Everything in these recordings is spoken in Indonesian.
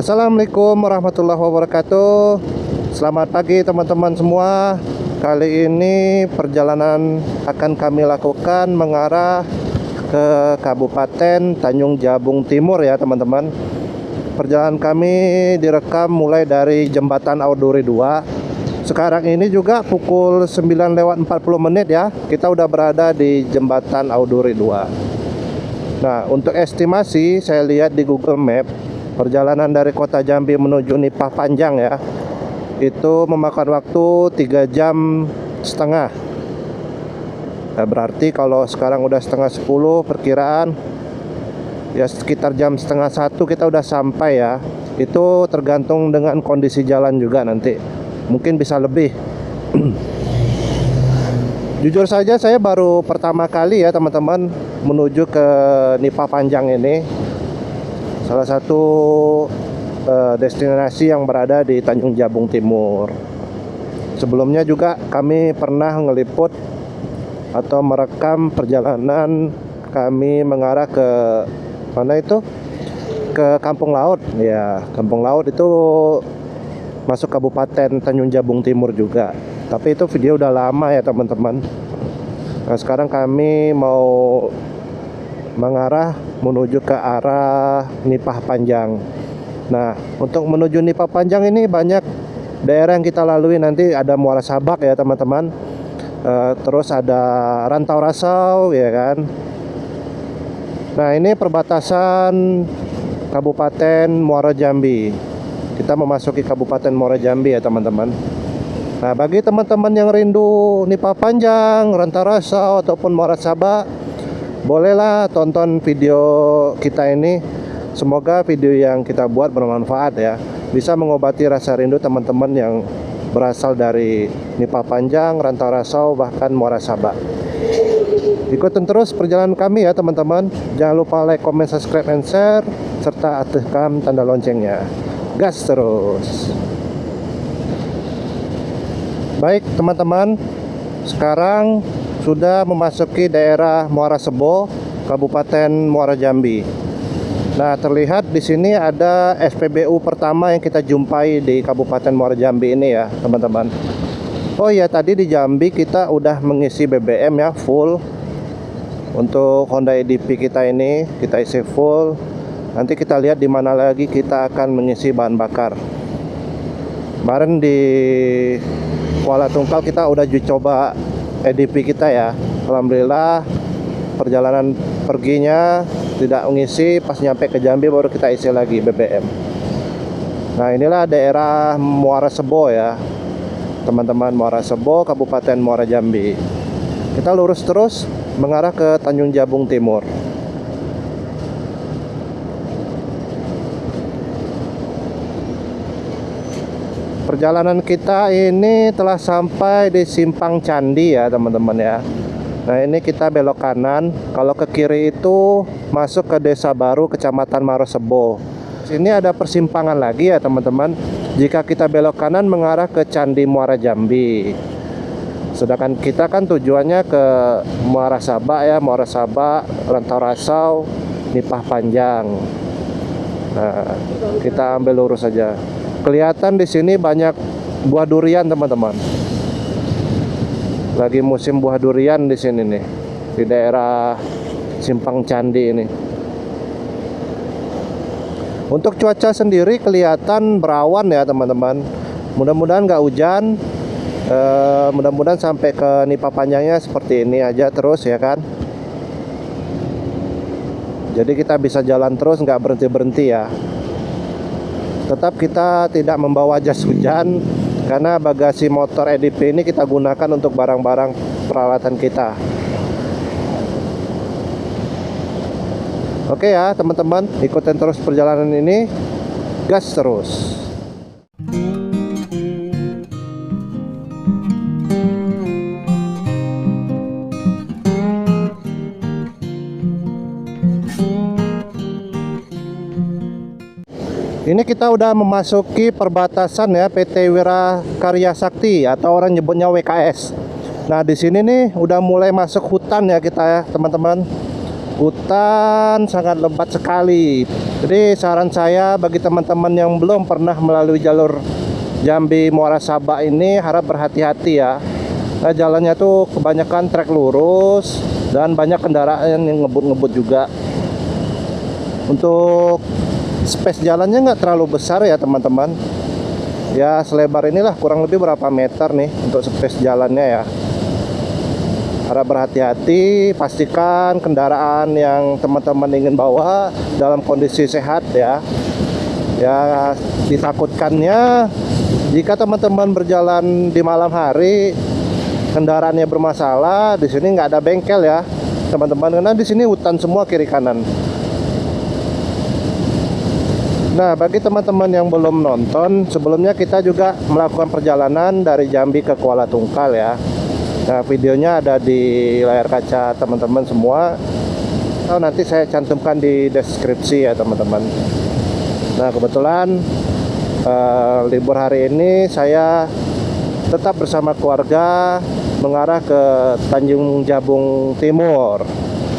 Assalamualaikum warahmatullahi wabarakatuh. Selamat pagi teman-teman semua. Kali ini perjalanan akan kami lakukan mengarah ke Kabupaten Tanjung Jabung Timur ya teman-teman. Perjalanan kami direkam mulai dari Jembatan Auduri 2. Sekarang ini juga pukul 9:40 ya. Kita udah berada di Jembatan Auduri 2. Nah, untuk estimasi saya lihat di Google Map, perjalanan dari kota Jambi menuju Nipah Panjang ya, itu memakan waktu 3 jam setengah. Nah, berarti kalau sekarang udah setengah 10 perkiraan ya sekitar jam setengah 1 kita udah sampai ya. Itu tergantung dengan kondisi jalan juga nanti, mungkin bisa lebih. Jujur saja saya baru pertama kali ya teman-teman menuju ke Nipah Panjang ini, salah satu destinasi yang berada di Tanjung Jabung Timur. Sebelumnya juga kami pernah ngeliput atau merekam perjalanan kami mengarah ke mana itu? Ke Kampung Laut. Ya, Kampung Laut itu masuk Kabupaten Tanjung Jabung Timur juga. Tapi itu video udah lama ya teman-teman. Nah, sekarang kami mau mengarah menuju ke arah Nipah Panjang. Nah, untuk menuju Nipah Panjang ini banyak daerah yang kita lalui. Nanti ada Muara Sabak ya teman-teman, terus ada Rantau Rasau ya kan. Nah, ini perbatasan Kabupaten Muara Jambi. Kita memasuki Kabupaten Muara Jambi ya teman-teman. Nah, bagi teman-teman yang rindu Nipah Panjang, Rantau Rasau ataupun Muara Sabak, bolehlah tonton video kita ini. Semoga video yang kita buat bermanfaat ya, bisa mengobati rasa rindu teman-teman yang berasal dari Nipah Panjang, Rantau Rasau, bahkan Muara Sabak. Ikutin terus perjalanan kami ya teman-teman. Jangan lupa like, comment, subscribe, and share, serta aktifkan tanda loncengnya. Gas terus. Baik teman-teman, sekarang sudah memasuki daerah Muara Sebo, Kabupaten Muara Jambi. Nah, terlihat di sini ada SPBU pertama yang kita jumpai di Kabupaten Muara Jambi ini ya, teman-teman. Oh iya, tadi di Jambi kita udah mengisi BBM ya, full. Untuk Honda EDP kita ini kita isi full. Nanti kita lihat di mana lagi kita akan mengisi bahan bakar. Kemarin di Kuala Tungkal kita udah coba EDP kita ya. Alhamdulillah perjalanan perginya tidak mengisi, pas nyampe ke Jambi baru kita isi lagi BBM. Nah, inilah daerah Muara Sebo ya teman-teman, Muara Sebo, Kabupaten Muara Jambi. Kita lurus terus mengarah ke Tanjung Jabung Timur. Perjalanan kita ini telah sampai di Simpang Candi ya teman-teman ya. Nah, ini kita belok kanan. Kalau ke kiri itu masuk ke Desa Baru, Kecamatan Marosebo. Sini ada persimpangan lagi ya teman-teman. Jika kita belok kanan mengarah ke Candi Muara Jambi. Sedangkan kita kan tujuannya ke Muara Sabak ya, Muara Sabak, Rantau Rasau, Nipah Panjang. Nah, kita ambil lurus saja. Kelihatan di sini banyak buah durian teman-teman. Lagi musim buah durian di sini nih, di daerah Simpang Candi ini. Untuk cuaca sendiri kelihatan berawan ya teman-teman. Mudah-mudahan nggak hujan. Mudah-mudahan sampai ke Nipah Panjangnya seperti ini aja terus ya kan. Jadi kita bisa jalan terus, nggak berhenti-berhenti ya. Tetap kita tidak membawa jas hujan, karena bagasi motor EDP ini kita gunakan untuk barang-barang peralatan kita. Oke ya teman-teman, ikutin terus perjalanan ini. Gas terus. Ini kita udah memasuki perbatasan ya, PT Wira Karya Sakti atau orang nyebutnya WKS. Nah, di sini nih udah mulai masuk hutan ya kita ya, teman-teman. Hutan sangat lebat sekali. Jadi saran saya bagi teman-teman yang belum pernah melalui jalur Jambi Muara Sabak ini, harap berhati-hati ya. Nah, jalannya tuh kebanyakan trek lurus dan banyak kendaraan yang ngebut-ngebut juga. Untuk space jalannya nggak terlalu besar ya teman-teman. Ya selebar inilah, kurang lebih berapa meter nih untuk space jalannya ya. Harap berhati-hati, pastikan kendaraan yang teman-teman ingin bawa dalam kondisi sehat ya. Ya, ditakutkannya jika teman-teman berjalan di malam hari, kendaraannya bermasalah, di sini nggak ada bengkel ya, teman-teman, karena di sini hutan semua kiri kanan. Nah, bagi teman-teman yang belum nonton, sebelumnya kita juga melakukan perjalanan dari Jambi ke Kuala Tungkal ya. Nah, videonya ada di layar kaca teman-teman semua. Atau nanti saya cantumkan di deskripsi ya teman-teman. Nah, kebetulan libur hari ini saya tetap bersama keluarga mengarah ke Tanjung Jabung Timur.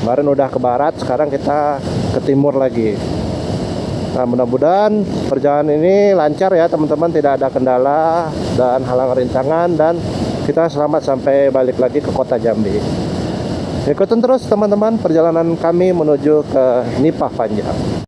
Kemarin udah ke barat, sekarang kita ke timur lagi. Nah, mudah-mudahan perjalanan ini lancar ya teman-teman, tidak ada kendala dan halangan rintangan, dan kita selamat sampai balik lagi ke kota Jambi. Ikutin terus teman-teman perjalanan kami menuju ke Nipah Panjang.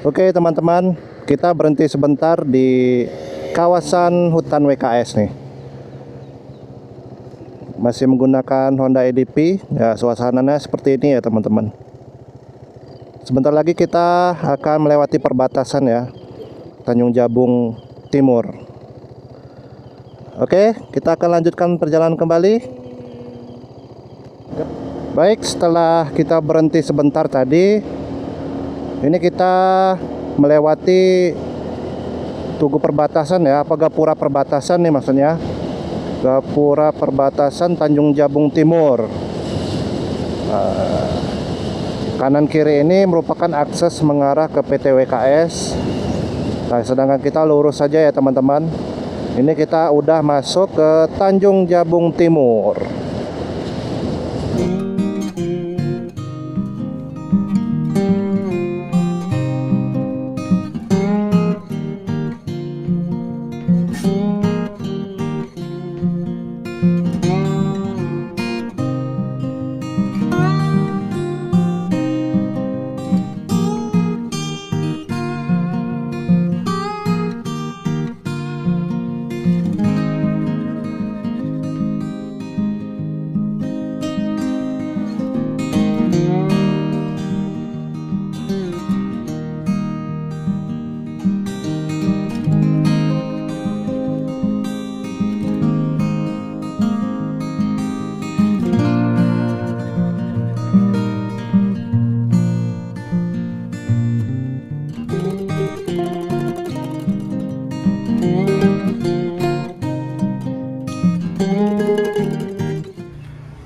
Oke teman-teman, kita berhenti sebentar di kawasan hutan WKS nih. Masih menggunakan Honda EDP ya, suasananya seperti ini ya teman-teman. Sebentar lagi kita akan melewati perbatasan ya, Tanjung Jabung Timur. Oke, kita akan lanjutkan perjalanan kembali. Baik, setelah kita berhenti sebentar tadi, ini kita melewati tugu perbatasan ya, apa gapura perbatasan nih maksudnya. Gapura perbatasan Tanjung Jabung Timur. Kanan kiri ini merupakan akses mengarah ke PT WKS. Nah, sedangkan kita lurus saja ya teman-teman. Ini kita udah masuk ke Tanjung Jabung Timur.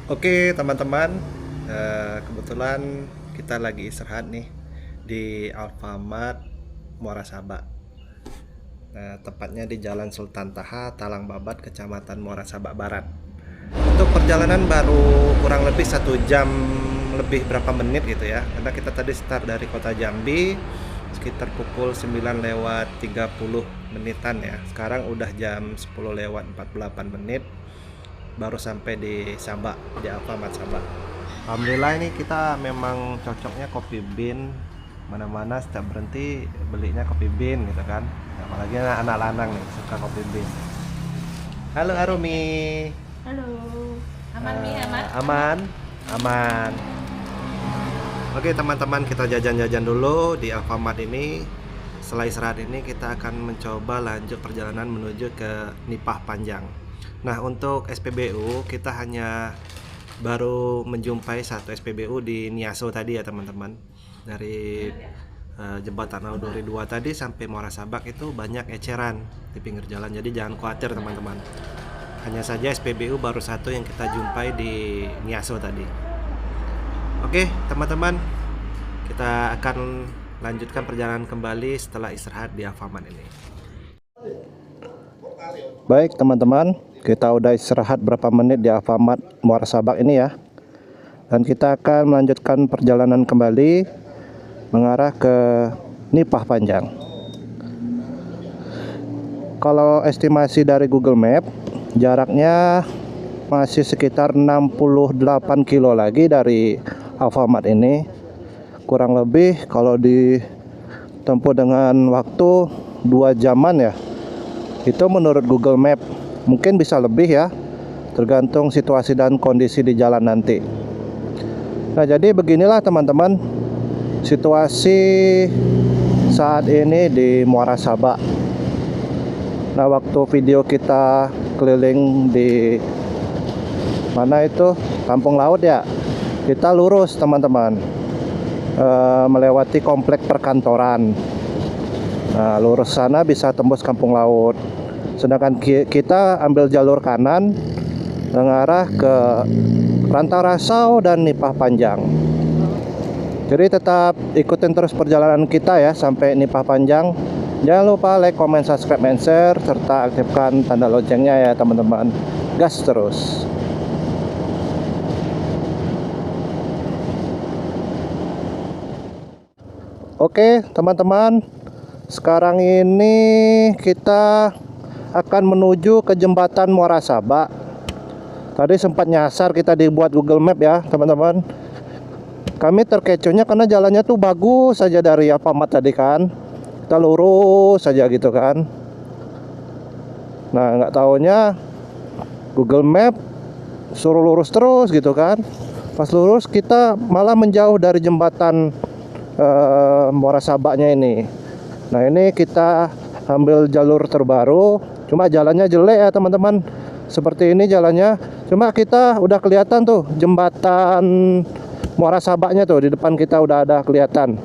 Oke teman-teman, kebetulan kita lagi istirahat nih di Alfamart Muara Sabak. Nah, tepatnya di Jalan Sultan Taha, Talang Babat, Kecamatan Muara Sabak Barat. Untuk perjalanan baru kurang lebih 1 jam lebih berapa menit gitu ya, karena kita tadi start dari kota Jambi sekitar pukul 9:30 menitan ya. Sekarang udah jam 10:48 menit baru sampai di Sabak, di Alfamart Sabak. Alhamdulillah ini kita memang cocoknya kopi bean, mana-mana setiap berhenti belinya kopi bean gitu kan. Apalagi anak lanang nih suka kopi bean. Halo Arumi. Halo. Aman Mi, aman? Aman. Oke teman-teman, kita jajan-jajan dulu di Alfamart ini. Setelah istirahat ini kita akan mencoba lanjut perjalanan menuju ke Nipah Panjang. Nah, untuk SPBU kita hanya baru menjumpai satu SPBU di Niaso tadi ya teman-teman. Dari jembatan Audori 2 tadi sampai Muara Sabak itu banyak eceran di pinggir jalan, jadi jangan khawatir teman-teman. Hanya saja SPBU baru satu yang kita jumpai di Niaso tadi. Oke, teman-teman, kita akan lanjutkan perjalanan kembali setelah istirahat di Alfamart ini. Baik, teman-teman, kita udah istirahat berapa menit di Alfamart Muara Sabak ini ya. Dan kita akan melanjutkan perjalanan kembali mengarah ke Nipah Panjang. Kalau estimasi dari Google Map, jaraknya masih sekitar 68 kilo lagi dari Alfamart ini. Kurang lebih kalau ditempuh dengan waktu 2 jaman ya. Itu menurut Google Map. Mungkin bisa lebih ya, tergantung situasi dan kondisi di jalan nanti. Nah, jadi beginilah teman-teman situasi saat ini di Muara Sabak. Nah, waktu video kita keliling di mana itu, Kampung Laut ya, kita lurus teman-teman, melewati komplek perkantoran. Nah, lurus sana bisa tembus Kampung Laut. Sedangkan kita ambil jalur kanan mengarah ke Rantau Rasau dan Nipah Panjang. Jadi tetap ikutin terus perjalanan kita ya sampai Nipah Panjang. Jangan lupa like, comment, subscribe, and share, serta aktifkan tanda loncengnya ya teman-teman. Gas terus. Oke teman-teman, sekarang ini kita akan menuju ke jembatan Muara Sabak. Tadi sempat nyasar kita dibuat Google Map ya teman-teman. Kami terkecohnya karena jalannya tuh bagus saja dari Alfamart tadi kan. Kita lurus saja gitu kan. Nah, nggak taunya Google Map suruh lurus terus gitu kan. Pas lurus kita malah menjauh dari jembatan Muara Sabaknya ini. Nah, ini kita ambil jalur terbaru. Cuma jalannya jelek ya teman-teman. Seperti ini jalannya. Cuma kita udah kelihatan tuh jembatan Muara Sabaknya tuh di depan kita udah ada kelihatan.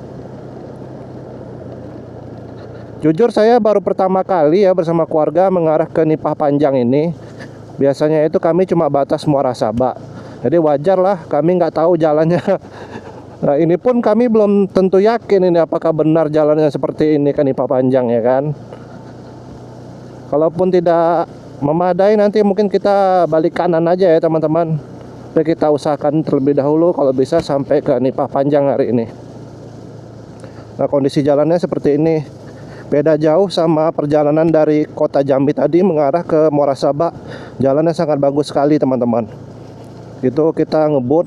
Jujur saya baru pertama kali ya bersama keluarga mengarah ke Nipah Panjang ini. Biasanya itu kami cuma batas Muara Sabak. Jadi wajar lah kami nggak tahu jalannya. Nah, ini pun kami belum tentu yakin ini apakah benar jalannya seperti ini ke Nipah Panjang ya kan. Kalaupun tidak memadai nanti mungkin kita balik kanan aja ya teman-teman. Tapi kita usahakan terlebih dahulu kalau bisa sampai ke Nipah Panjang hari ini. Nah, kondisi jalannya seperti ini. Beda jauh sama perjalanan dari kota Jambi tadi mengarah ke Muara Sabak. Jalannya sangat bagus sekali teman-teman. Itu kita ngebut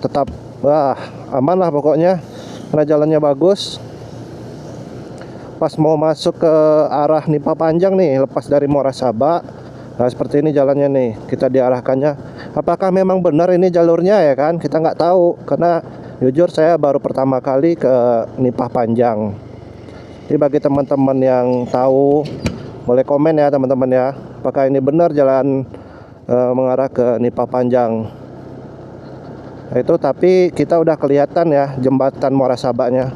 tetap aman lah pokoknya karena jalannya bagus. Pas mau masuk ke arah Nipah Panjang nih, lepas dari Muara Sabak, nah seperti ini jalannya nih, kita diarahkannya. Apakah memang benar ini jalurnya ya kan, kita nggak tahu karena jujur saya baru pertama kali ke Nipah Panjang. Jadi bagi teman-teman yang tahu boleh komen ya teman-teman ya, apakah ini benar jalan mengarah ke Nipah Panjang. Nah, itu tapi kita udah kelihatan ya jembatan Muara Sabaknya.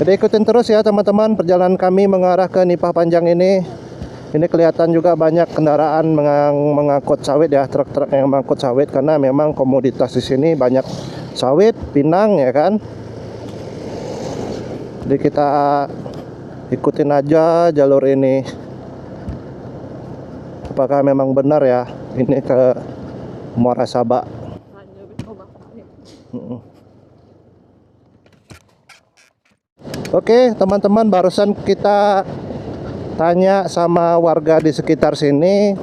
Jadi ikutin terus ya teman-teman perjalanan kami mengarah ke Nipah Panjang ini. Ini kelihatan juga banyak kendaraan mengangkut sawit ya, truk-truk yang mengangkut sawit karena memang komoditas di sini banyak sawit, pinang ya kan. Jadi kita ikutin aja jalur ini. Apakah memang benar ya ini ke Muara Sabak. Oke teman-teman, barusan kita tanya sama warga di sekitar sini.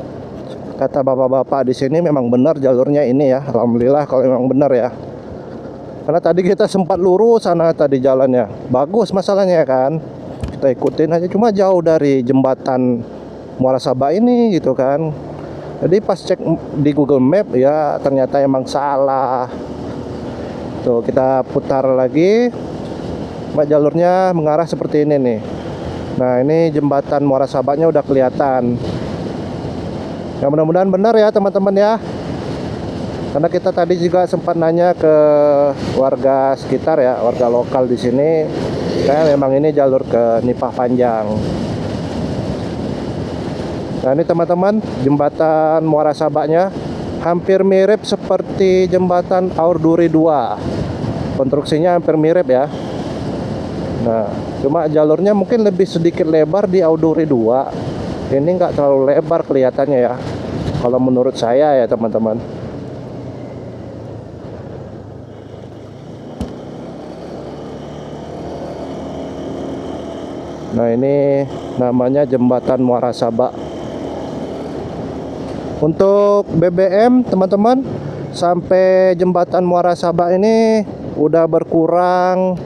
Kata bapak-bapak di sini memang benar jalurnya ini ya. Alhamdulillah kalau memang benar ya. Karena tadi kita sempat lurus sana tadi jalannya. Bagus masalahnya kan. Kita ikutin aja, cuma jauh dari jembatan Muara Sabak ini gitu kan. Jadi pas cek di Google Map ya ternyata emang salah. Tuh kita putar lagi. Jalurnya mengarah seperti ini nih. Nah, ini jembatan Muara Sabaknya udah kelihatan. Ya mudah-mudahan benar ya teman-teman ya. Karena kita tadi juga sempat nanya ke warga sekitar ya, warga lokal di sini. Kayak memang ini jalur ke Nipah Panjang. Nah ini teman-teman, jembatan Muara Sabaknya hampir mirip seperti jembatan Aur Duri 2. Konstruksinya hampir mirip ya. Nah, cuma jalurnya mungkin lebih sedikit lebar di Aur Duri 2. Ini nggak terlalu lebar kelihatannya ya, kalau menurut saya ya teman-teman. Nah ini namanya jembatan Muara Sabak. Untuk BBM teman-teman, sampai jembatan Muara Sabak ini udah berkurang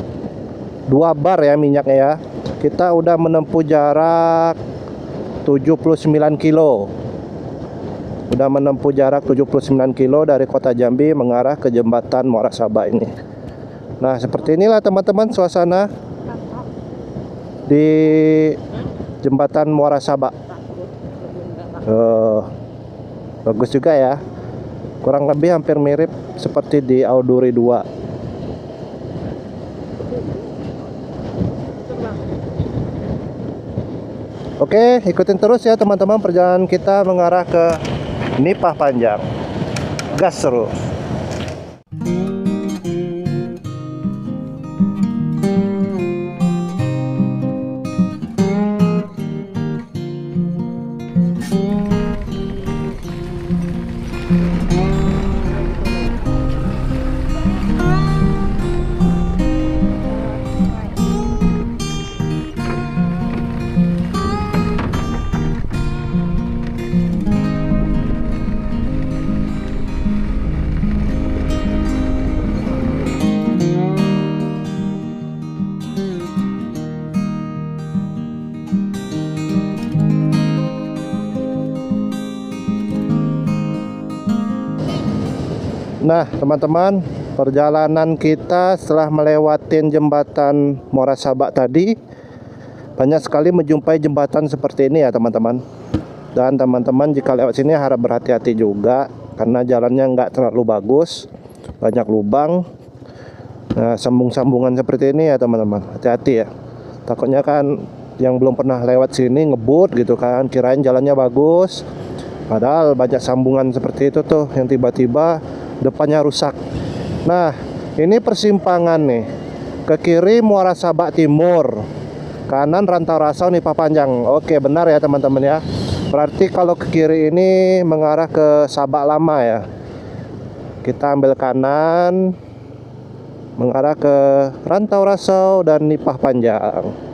2 bar ya minyaknya ya. Kita udah menempuh jarak 79 kilo. Udah menempuh jarak 79 kilo dari kota Jambi mengarah ke jembatan Muara Sabak ini. Nah seperti inilah teman-teman suasana di jembatan Muara Sabak. Bagus juga ya. Kurang lebih hampir mirip seperti di Aur Duri 2. Oke, ikutin terus ya teman-teman perjalanan kita mengarah ke Nipah Panjang. Gas terus. Nah teman-teman, perjalanan kita setelah melewati jembatan Muara Sabak tadi, banyak sekali menjumpai jembatan seperti ini ya teman-teman. Dan teman-teman jika lewat sini harap berhati-hati juga, karena jalannya nggak terlalu bagus, banyak lubang. Nah sambung-sambungan seperti ini ya teman-teman, hati-hati ya. Takutnya kan yang belum pernah lewat sini ngebut gitu kan, kirain jalannya bagus, padahal banyak sambungan seperti itu tuh yang tiba-tiba depannya rusak. Nah ini persimpangan nih, ke kiri Muara Sabak Timur, kanan Rantau Rasau Nipah Panjang. Oke benar ya teman-teman ya. Berarti kalau ke kiri ini mengarah ke Sabak Lama ya. Kita ambil kanan mengarah ke Rantau Rasau dan Nipah Panjang.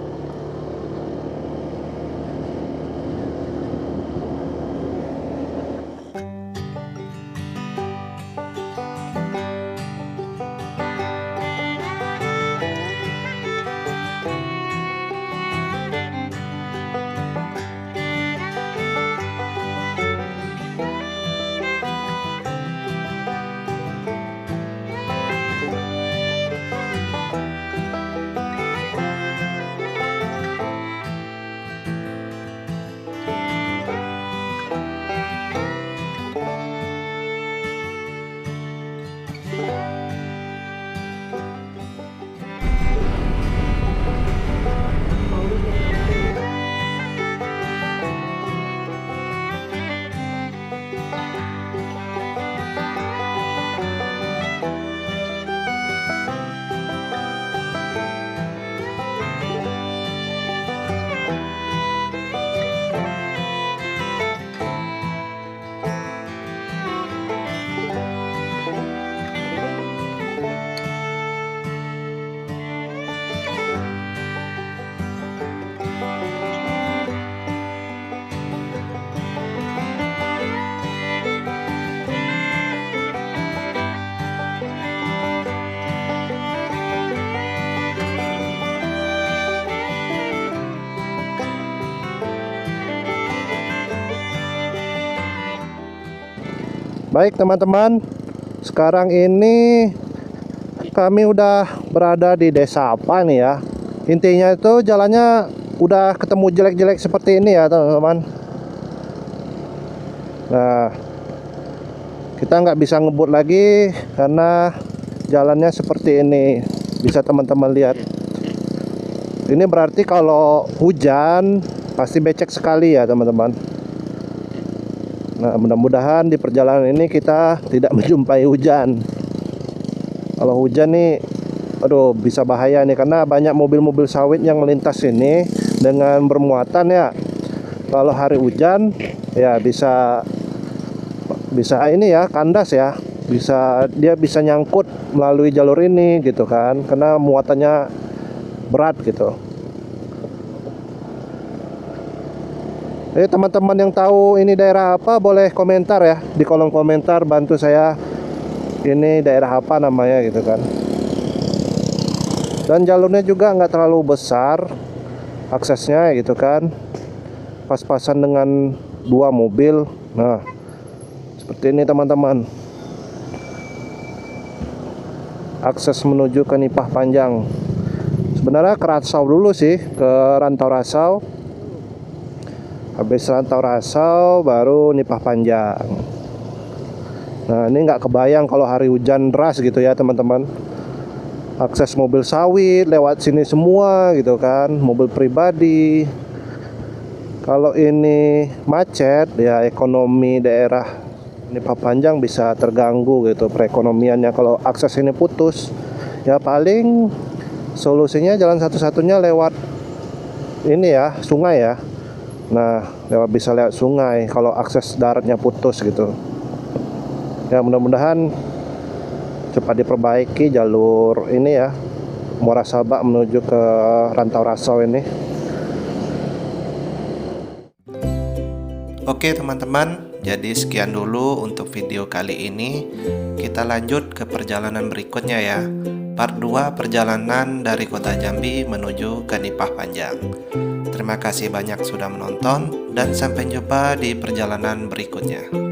Baik teman-teman, sekarang ini kami udah berada di desa apa nih ya. Intinya itu jalannya udah ketemu jelek-jelek seperti ini ya teman-teman. Nah kita nggak bisa ngebut lagi karena jalannya seperti ini. Bisa teman-teman lihat. Ini berarti kalau hujan pasti becek sekali ya teman-teman. Nah, mudah-mudahan di perjalanan ini kita tidak menjumpai hujan. Kalau hujan nih, aduh, bisa bahaya nih, karena banyak mobil-mobil sawit yang melintas ini dengan bermuatan ya. Kalau hari hujan ya bisa ini ya, kandas ya. Dia bisa nyangkut melalui jalur ini gitu kan, karena muatannya berat gitu. Teman-teman yang tahu ini daerah apa boleh komentar ya di kolom komentar, bantu saya ini daerah apa namanya gitu kan. Dan jalurnya juga nggak terlalu besar aksesnya gitu kan, pas-pasan dengan 2 mobil. Nah, seperti ini teman-teman, akses menuju ke Nipah Panjang. Sebenarnya ke Rasau dulu sih, ke Rantau Rasau. Habis Rantau Rasau baru Nipah Panjang. Nah, ini nggak kebayang kalau hari hujan deras gitu ya teman-teman. Akses mobil sawit lewat sini semua gitu kan, mobil pribadi. Kalau ini macet ya, ekonomi daerah Nipah Panjang bisa terganggu gitu perekonomiannya kalau akses ini putus. Ya paling solusinya jalan satu-satunya lewat ini ya, sungai ya. Nah, bisa lewat sungai kalau akses daratnya putus gitu. Ya mudah-mudahan cepat diperbaiki jalur ini ya, Muara Sabak menuju ke Rantau Rasau ini. Oke teman-teman, jadi sekian dulu untuk video kali ini. Kita lanjut ke perjalanan berikutnya ya. Part 2 perjalanan dari kota Jambi menuju ke Nipah Panjang. Terima kasih banyak sudah menonton dan sampai jumpa di perjalanan berikutnya.